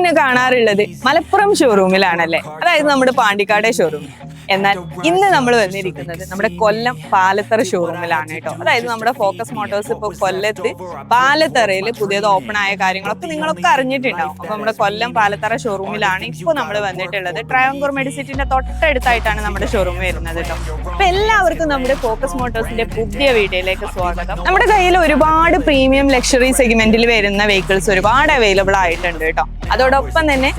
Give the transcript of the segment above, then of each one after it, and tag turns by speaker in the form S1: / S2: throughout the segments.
S1: എന്നെ കാണാറുള്ളത് മലപ്പുറം ഷോറൂമിലാണല്ലേ, അതായത് നമ്മുടെ പാണ്ടിക്കാട് ഷോറൂം. എന്നാൽ ഇന്ന് നമ്മൾ വന്നിരിക്കുന്നത് നമ്മുടെ കൊല്ലം പാലത്തറ ഷോറൂമിലാണ് കേട്ടോ. അതായത് നമ്മുടെ ഫോക്കസ് മോട്ടോഴ്സ് ഇപ്പോൾ കൊല്ലത്ത് പാലത്തറയിൽ പുതിയത് ഓപ്പൺ ആയ കാര്യങ്ങളൊക്കെ നിങ്ങളൊക്കെ അറിഞ്ഞിട്ടുണ്ടാവും. അപ്പൊ നമ്മുടെ കൊല്ലം പാലത്തറ ഷോറൂമിലാണ് ഇപ്പോൾ നമ്മൾ വന്നിട്ടുള്ളത്. ട്രയംഗൂർ മെഡിസിറ്റിന്റെ തൊട്ടടുത്തായിട്ടാണ് നമ്മുടെ ഷോറൂം വരുന്നത് കേട്ടോ. അപ്പൊ എല്ലാവർക്കും നമ്മുടെ ഫോക്കസ് മോട്ടോഴ്സിന്റെ പുതിയ വീഡിയോയിലേക്ക് സ്വാഗതം. നമ്മുടെ കയ്യിൽ ഒരുപാട് പ്രീമിയം ലക്ഷറി സെഗ്മെന്റിൽ വരുന്ന വെഹിക്കിൾസ് ഒരുപാട് അവൈലബിൾ ആയിട്ടുണ്ട് കേട്ടോ. അതോടൊപ്പം തന്നെ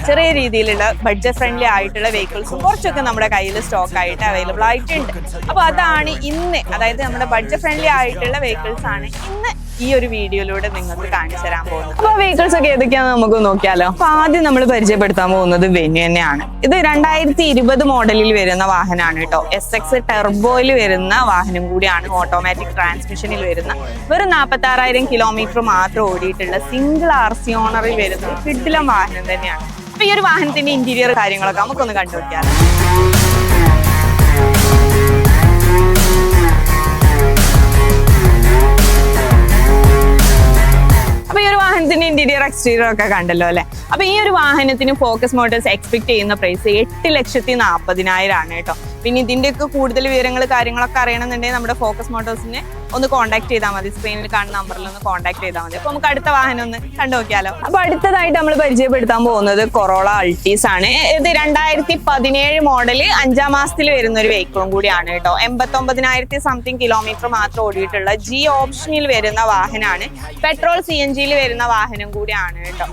S1: ചെറിയ രീതിയിലുള്ള ബഡ്ജറ്റ് ഫ്രണ്ട്ലി ആയിട്ടുള്ള വെഹിക്കിൾസും കുറച്ചൊക്കെ നമ്മുടെ കയ്യിൽ സ്റ്റോക്ക് ആയിട്ട് അവൈലബിൾ ആയിട്ടുണ്ട്. അപ്പൊ അതാണ് ഇന്ന്, അതായത് നമ്മുടെ ബഡ്ജറ്റ് ഫ്രണ്ട്ലി ആയിട്ടുള്ള വെഹിക്കിൾസ് ആണ് ഇന്ന് ഈ ഒരു വീഡിയോയിലൂടെ നിങ്ങൾക്ക് കാണിച്ചു തരാൻ പോകുന്നത്. അപ്പൊ വെഹിക്കിൾസ് ഒക്കെ ഏതൊക്കെയാണെന്ന് നമുക്ക് നോക്കിയാലോ. അപ്പൊ ആദ്യം നമ്മൾ പരിചയപ്പെടുത്താൻ പോകുന്നത് വെന്യൂ തന്നെയാണ്. ഇത് 2020 മോഡലിൽ വരുന്ന വാഹനമാണ് കേട്ടോ. SX ടെർബോയിൽ വരുന്ന വാഹനം കൂടിയാണ്. ഓട്ടോമാറ്റിക് ട്രാൻസ്മിഷനിൽ വരുന്ന വെറും 46,000 കിലോമീറ്റർ മാത്രം ഓടിയിട്ടുള്ള സിംഗിൾ RC ഓണറിൽ വരുന്ന കിടിലം വാഹനം തന്നെയാണ്. അപ്പൊ ഈ ഒരു വാഹനത്തിന്റെ ഇന്റീരിയർ കാര്യങ്ങളൊക്കെ നമുക്കൊന്ന് കണ്ടു നോക്കിയാലോ. അപ്പൊ ഈ ഒരു വാഹനത്തിന്റെ ഇന്റീരിയർ എക്സ്റ്റീരിയർ ഒക്കെ കണ്ടല്ലോ അല്ലെ. അപ്പൊ ഈ ഒരു വാഹനത്തിന് ഫോക്കസ് മോട്ടോഴ്സ് എക്സ്പെക്ട് ചെയ്യുന്ന പ്രൈസ് 8,40,000 ആണ് കേട്ടോ. പിന്നെ ഇതിന്റെയൊക്കെ കൂടുതൽ വിവരങ്ങൾ കാര്യങ്ങളൊക്കെ അറിയണമെന്നുണ്ടെങ്കിൽ നമ്മുടെ ഫോക്കസ് മോട്ടോഴ്സിനെ ഒന്ന് കോൺടാക്ട് ചെയ്താൽ മതി. സ്ക്രീനിൽ കാണുന്ന നമ്പറിൽ ഒന്ന് കോൺടാക്ട് ചെയ്താൽ മതി. അപ്പൊ നമുക്ക് അടുത്ത വാഹനം ഒന്ന് കണ്ടു നോക്കിയാലോ. അപ്പൊ അടുത്തതായിട്ട് നമ്മൾ പരിചയപ്പെടുത്താൻ പോകുന്നത് കൊറോള അൾട്ടീസ് ആണ്. ഇത് 2017 മോഡല് 5ാം മാസത്തിൽ വരുന്ന ഒരു വെഹിക്കിളും കൂടിയാണ് കേട്ടോ. 89,000 സംതിങ് കിലോമീറ്റർ മാത്രം ഓടിയിട്ടുള്ള G ഓപ്ഷനിൽ വരുന്ന വാഹനമാണ്. പെട്രോൾ CNGയിൽ വരുന്ന വാഹനം കൂടിയാണ് കേട്ടോ.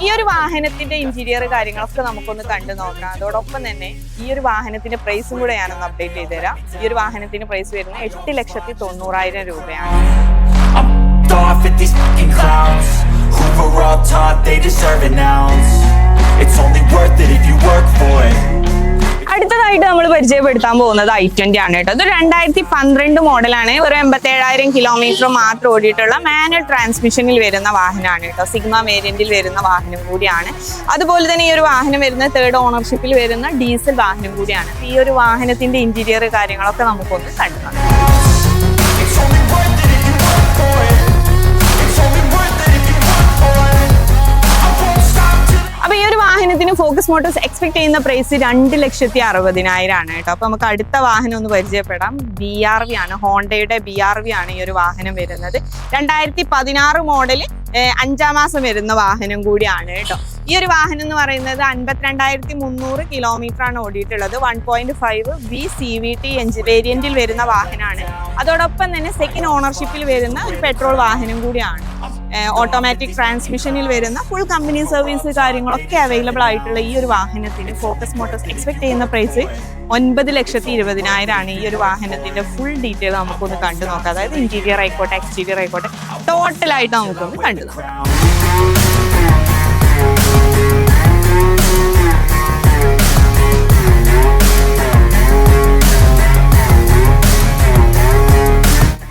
S1: ഈ ഒരു വാഹനത്തിന്റെ ഇന്റീരിയർ കാര്യങ്ങളൊക്കെ നമുക്കൊന്ന് കണ്ടു നോക്കാം. അതോടൊപ്പം തന്നെ ഈ ഒരു വാഹനത്തിന്റെ പ്രൈസും കൂടെ ഞാനൊന്ന് അപ്ഡേറ്റ് ചെയ്ത് തരാം. ഈ ഒരു വാഹനത്തിന്റെ പ്രൈസ് വരുന്നത് 8,90,000 രൂപയാണ്. അടുത്തതായിട്ട് നമ്മൾ പരിചയപ്പെടുത്താൻ പോകുന്നത് i20 ആണ് കേട്ടോ. ഇത് 2012 മോഡലാണ്. ഒരു 87,000 കിലോമീറ്റർ മാത്രം ഓടിയിട്ടുള്ള മാനുവൽ ട്രാൻസ്മിഷനിൽ വരുന്ന വാഹനമാണ് കേട്ടോ. സിഗ്മ വേരിയന്റിൽ വരുന്ന വാഹനം കൂടിയാണ്. അതുപോലെ തന്നെ ഈ ഒരു വാഹനം വരുന്ന 3rd ഓണർഷിപ്പിൽ വരുന്ന ഡീസൽ വാഹനം കൂടിയാണ്. ഈ ഒരു വാഹനത്തിന്റെ ഇന്റീരിയർ കാര്യങ്ങളൊക്കെ നമുക്കൊന്ന് കണ്ടു നോക്കാം. അപ്പൊ ഈ ഒരു വാഹനത്തിന് ഫോക്കസ് മോട്ടോഴ്സ് എക്സ്പെക്ട് ചെയ്യുന്ന പ്രൈസ് 2,60,000 ആണ് കേട്ടോ. അപ്പൊ നമുക്ക് അടുത്ത വാഹനം ഒന്ന് പരിചയപ്പെടാം. BRV ആണ്. ഹോണ്ടയുടെ BRV ആണ് ഈ ഒരു വാഹനം വരുന്നത്. 2016 മോഡല് 5ാം മാസം വരുന്ന വാഹനം കൂടിയാണ് കേട്ടോ. ഈ ഒരു വാഹനം എന്ന് പറയുന്നത് 52,300 കിലോമീറ്റർ ആണ് ഓടിയിട്ടുള്ളത്. 1.5 V CVT എഞ്ചിൻ വേരിയന്റിൽ വരുന്ന വാഹനമാണ്. അതോടൊപ്പം തന്നെ 2nd ഓണർഷിപ്പിൽ വരുന്ന ഒരു പെട്രോൾ വാഹനം കൂടിയാണ്. ഓട്ടോമാറ്റിക് ട്രാൻസ്മിഷനിൽ വരുന്ന ഫുൾ കമ്പനി സർവീസ് കാര്യങ്ങളൊക്കെ അവൈലബിൾ ആയിട്ടുള്ള ഈ ഒരു വാഹനത്തിന് ഫോക്കസ് മോട്ടോഴ്സ് എക്സ്പെക്ട് ചെയ്യുന്ന പ്രൈസ് 9,20,000 ആണ്. ഈ ഒരു വാഹനത്തിന്റെ ഫുൾ ഡീറ്റെയിൽ നമുക്കൊന്ന് കണ്ടു നോക്കാം. അതായത് ഇന്റീരിയർ ആയിക്കോട്ടെ എക്സ്റ്റീരിയർ ആയിക്കോട്ടെ ടോട്ടലായിട്ട് നമുക്കൊന്ന് കണ്ടു നോക്കാം.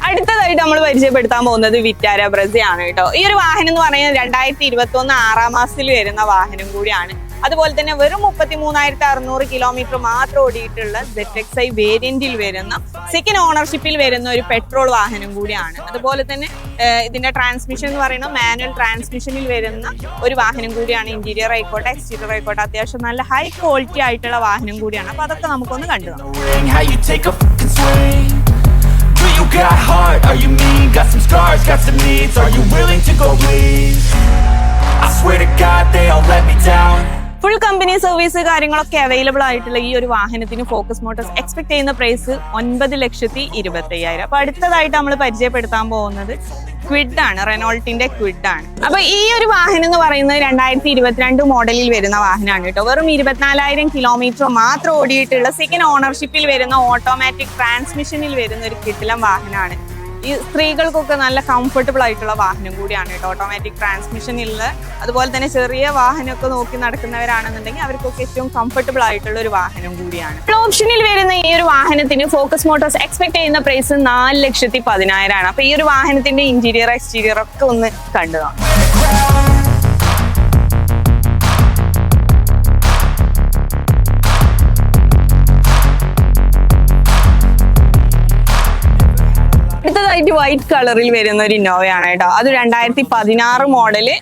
S1: അടുത്തതായിട്ട് നമ്മൾ പരിചയപ്പെടുത്താൻ പോകുന്നത് വിറ്റാര ബ്രസ ആണ് കേട്ടോ. ഈ ഒരു വാഹനം എന്ന് പറയുന്നത് 2021 6ാം മാസത്തിൽ വരുന്ന വാഹനം കൂടിയാണ്. അതുപോലെ തന്നെ വെറും 33,600 കിലോമീറ്റർ മാത്രം ഓടിയിട്ടുള്ള ZXi വേരിയന്റിൽ വരുന്ന 2nd ഓണർഷിപ്പിൽ വരുന്ന ഒരു പെട്രോൾ വാഹനം കൂടിയാണ്. അതുപോലെ തന്നെ ഇതിന്റെ ട്രാൻസ്മിഷൻ എന്ന് പറയുന്നത് മാനുവൽ ട്രാൻസ്മിഷനിൽ വരുന്ന ഒരു വാഹനം കൂടിയാണ്. ഇന്റീരിയർ ആയിക്കോട്ടെ എക്സ്റ്റീരിയർ ആയിക്കോട്ടെ അത്യാവശ്യം നല്ല ഹൈ ക്വാളിറ്റി ആയിട്ടുള്ള വാഹനം കൂടിയാണ്. അപ്പൊ അതൊക്കെ നമുക്കൊന്ന് കണ്ടു നോക്കാം.
S2: You got heart, are you mean? Got some scars, got some needs. Are you willing to go bleed? I swear to God they all let me down.
S1: Full company service കാര്യങ്ങളൊക്കെ available ആയിട്ടുള്ള ഈ ഒരു വാഹനത്തിന് focus motors expect ചെയ്യുന്ന price 9,20,000. അപ്പൊ അടുത്തതായിട്ട് നമ്മൾ പരിചയപ്പെടുത്താൻ പോകുന്നത് ക്വിഡ് ആണ്. റെനോൾട്ടിന്റെ ക്വിഡ് ആണ്. അപ്പൊ ഈ ഒരു വാഹനം എന്ന് പറയുന്നത് 2022 മോഡലിൽ വരുന്ന വാഹനമാണ് കേട്ടോ. വെറും 24,000 കിലോമീറ്റർ മാത്രം ഓടിയിട്ടുള്ള 2nd ഓണർഷിപ്പിൽ വരുന്ന ഓട്ടോമാറ്റിക് ട്രാൻസ്മിഷനിൽ വരുന്ന ഒരു കിടിലം വാഹനമാണ്. ഈ സ്ത്രീകൾക്കൊക്കെ നല്ല കംഫർട്ടബിൾ ആയിട്ടുള്ള വാഹനം കൂടിയാണ് കേട്ടോ. ഓട്ടോമാറ്റിക് ട്രാൻസ്മിഷനിലുള്ള അതുപോലെ തന്നെ ചെറിയ വാഹനമൊക്കെ നോക്കി നടക്കുന്നവരാണെന്നുണ്ടെങ്കിൽ അവർക്കൊക്കെ ഏറ്റവും കംഫർട്ടബിൾ ആയിട്ടുള്ള ഒരു വാഹനം കൂടിയാണ്. ഓപ്ഷനിൽ വരുന്ന ഈ ഒരു വാഹനത്തിന് ഫോക്കസ് മോട്ടോഴ്സ് എക്സ്പെക്ട് ചെയ്യുന്ന പ്രൈസ് 4,10,000 ആണ്. അപ്പൊ ഈ ഒരു വാഹനത്തിന്റെ ഇന്റീരിയർ എക്സ്റ്റീരിയർ ഒക്കെ ഒന്ന് കണ്ടു നോക്കാം. വൈറ്റ് കളറിൽ വരുന്ന ഒരു ഇന്നോവയാണ് കേട്ടോ. അത് 2016 മോഡല്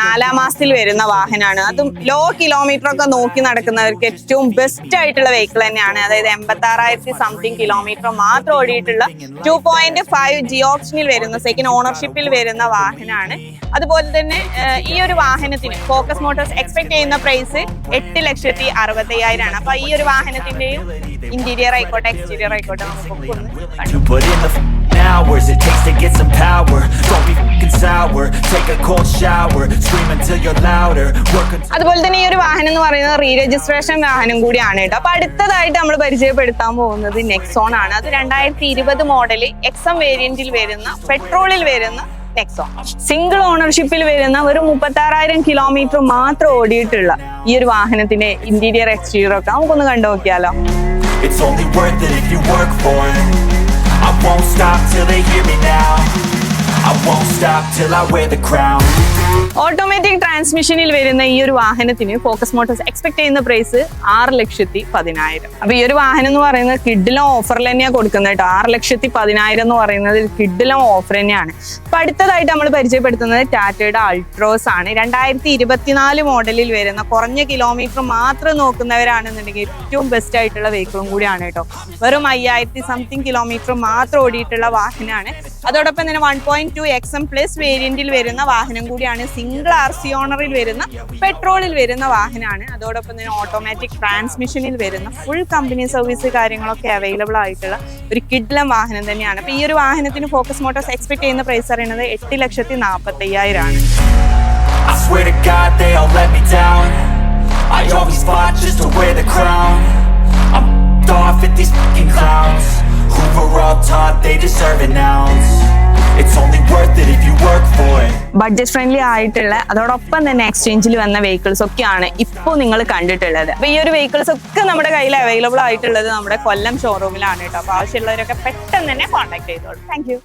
S1: 4-ാം മാസത്തിൽ വരുന്ന വാഹനമാണ്. അതും ലോ കിലോമീറ്റർ ഒക്കെ നോക്കി നടക്കുന്നവർക്ക് ഏറ്റവും ബെസ്റ്റ് ആയിട്ടുള്ള വെഹിക്കിൾ തന്നെയാണ്. അതായത് 86,000 സംതിങ് കിലോമീറ്റർ മാത്രം ഓടിയിട്ടുള്ള 2.5 ജി ഓപ്ഷനിൽ വരുന്ന സെക്കൻഡ് ഓണർഷിപ്പിൽ വരുന്ന വാഹനമാണ്. അതുപോലെ തന്നെ ഈ ഒരു വാഹനത്തിന് ഫോക്കസ് മോട്ടോഴ്സ് എക്സ്പെക്ട് ചെയ്യുന്ന പ്രൈസ് 8,60,60,000 ആണ്. അപ്പൊ ഈ ഒരു വാഹനത്തിന്റെയും ഇന്റീരിയർ ആയിക്കോട്ടെ എക്സ്റ്റീരിയർ ആയിക്കോട്ടെ നമുക്ക്
S2: To put in the hours it takes to get some power. Don't be f***ing sour. Take a cold shower. Scream until you're louder. Work until
S1: അതുപോലെ തന്നെ ഈ ഒരു വാഹനം എന്ന് പറയുന്നത് റീ രജിസ്ട്രേഷൻ വാഹനം കൂടിയാണ് കേട്ടോ. അപ്പൊ അടുത്തതായിട്ട് നമ്മൾ പരിചയപ്പെടുത്താൻ പോകുന്നത് നെക്സോൺ ആണ്. അത് 2020 മോഡല് എക്സം വേരിയന്റിൽ വരുന്ന പെട്രോളിൽ വരുന്ന നെക്സോൺ. സിംഗിൾ ഓണർഷിപ്പിൽ വരുന്ന ഒരു 36,000 കിലോമീറ്റർ മാത്രം ഓടിയിട്ടുള്ള ഈ ഒരു വാഹനത്തിന്റെ ഇന്റീരിയർ എക്സ്റ്റീരിയർ ഒക്കെ നമുക്കൊന്ന് കണ്ടു നോക്കിയാലോ.
S2: it's only worth it if you work for it. I won't stop till they hear me now. I won't stop till I wear the crown.
S1: Automatic ട്രാൻസ്മിഷനിൽ വരുന്ന ഈ ഒരു വാഹനത്തിന് ഫോക്കസ് മോട്ടോഴ്സ് എക്സ്പെക്ട് ചെയ്യുന്ന പ്രൈസ് 6,10,000. അപ്പൊ ഈ ഒരു വാഹനം എന്ന് പറയുന്നത് കിഡിലും ഓഫറിൽ തന്നെയാണ് കൊടുക്കുന്നത് കേട്ടോ. 6,10,000 എന്ന് പറയുന്നത് കിഡിലും ഓഫർ തന്നെയാണ്. അപ്പൊ അടുത്തതായിട്ട് നമ്മൾ പരിചയപ്പെടുത്തുന്നത് ടാറ്റയുടെ അൾട്രോസ് ആണ്. 2024 മോഡലിൽ വരുന്ന കുറഞ്ഞ കിലോമീറ്റർ മാത്രം നോക്കുന്നവരാണെന്നുണ്ടെങ്കിൽ ഏറ്റവും ബെസ്റ്റ് ആയിട്ടുള്ള വെഹിക്കിളും കൂടിയാണ് കേട്ടോ. വെറും 5,000 സംതിങ് കിലോമീറ്റർ മാത്രം ഓടിയിട്ടുള്ള വാഹനമാണ്. അതോടൊപ്പം തന്നെ 1.2 XM പ്ലസ് വേരിയന്റിൽ വരുന്ന വാഹനം കൂടിയാണ്. സിംഗിൾ RC ഓണറിൽ വരുന്ന പെട്രോളിൽ വരുന്ന വാഹനമാണ്. അതോടൊപ്പം തന്നെ ഓട്ടോമാറ്റിക് ട്രാൻസ്മിഷനിൽ വരുന്ന ഫുൾ കമ്പനി സർവീസ് കാര്യങ്ങളൊക്കെ അവൈലബിൾ ആയിട്ടുള്ള ഒരു കിഡ്ലം വാഹനം തന്നെയാണ്. അപ്പൊ ഈ ഒരു വാഹനത്തിന് ഫോക്കസ് മോട്ടോഴ്സ് എക്സ്പെക്ട് ചെയ്യുന്ന പ്രൈസ് പറയുന്നത് 8,40,000 ആണ്.
S2: I swear to God they all let me down. I always fought just to wear the crown. I'm off at these fucking clowns who were all taught they deserve an ounce. It's only worth it if you work for it.
S1: Budget friendly ആയിട്ടുള്ള അതോടൊപ്പം തന്നെ എക്സ്ചേഞ്ചിൽ വന്ന vehicles ഒക്കെയാണ് ഇപ്പോൾ നിങ്ങൾ കണ്ടിട്ടുള്ളത്. അപ്പൊ ഈ ഒരു വെഹിക്കിൾസ് ഒക്കെ നമ്മുടെ കയ്യിൽ അവൈലബിൾ ആയിട്ടുള്ളത് നമ്മുടെ കൊല്ലം ഷോറൂമിലാണ് കേട്ടോ. അപ്പൊ ആവശ്യമുള്ളവരൊക്കെ പെട്ടെന്ന് തന്നെ കോൺടാക്ട് ചെയ്തോളൂ. Thank you.